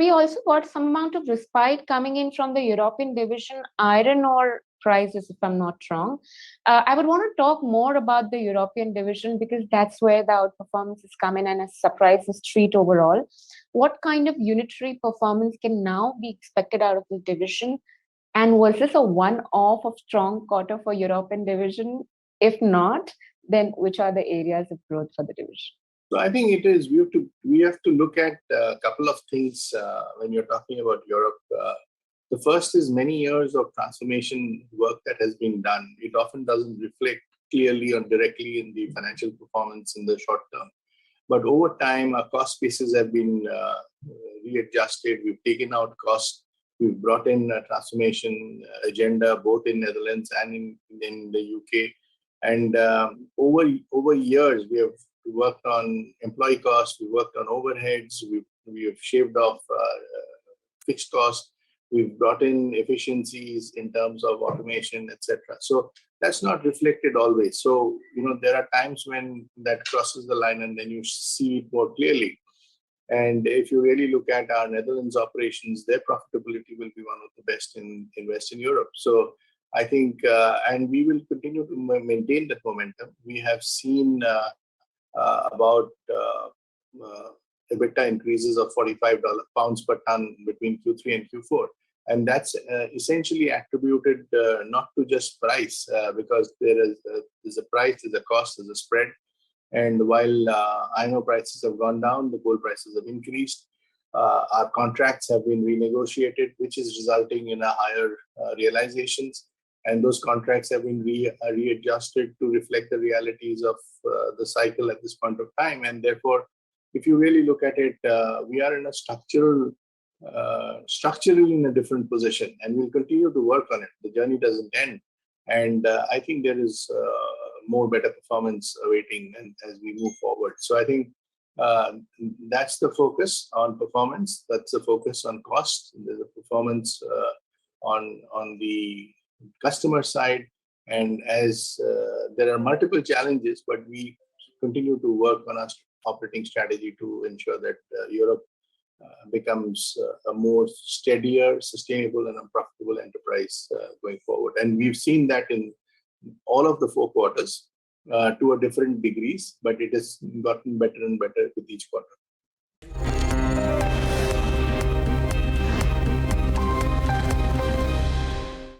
we also got some amount of respite coming in from the European division iron ore prices, if I'm not wrong. I would want to talk more about the European division because that's where the outperformance is coming and a surprise the street overall. What kind of unitary performance can now be expected out of the division? And was this a one-off of strong quarter for European division? If not, then which are the areas of growth for the division? So I think it is, we have to look at a couple of things when you're talking about Europe. The first is many years of transformation work that has been done. It often doesn't reflect clearly or directly in the financial performance in the short term. But over time, our cost bases have been readjusted. We've taken out costs. We've brought in a transformation agenda, both in Netherlands and in the UK. And over years, we have worked on employee costs, we worked on overheads, we have shaved off fixed costs, we've brought in efficiencies in terms of automation, etc. So that's not reflected always. So, there are times when that crosses the line and then you see it more clearly. And if you really look at our Netherlands operations, their profitability will be one of the best in Western Europe. So I think, and we will continue to maintain that momentum. We have seen about EBITDA increases of £45 per ton between Q3 and Q4. And that's essentially attributed not to just price, because there's a price, there's a cost, there's a spread. And while iron ore prices have gone down, the gold prices have increased. Our contracts have been renegotiated, which is resulting in a higher realizations. And those contracts have been readjusted to reflect the realities of the cycle at this point of time. And therefore, if you really look at it, we are in a structurally in a different position, and we'll continue to work on it. The journey doesn't end. And I think there is more better performance awaiting as we move forward. So I think that's the focus on performance. That's the focus on cost. There's a performance on the customer side. And as there are multiple challenges, but we continue to work on our operating strategy to ensure that Europe becomes a more steadier, sustainable, and a profitable enterprise going forward. And we've seen that in all of the 4 quarters to a different degrees, but it has gotten better and better with each quarter.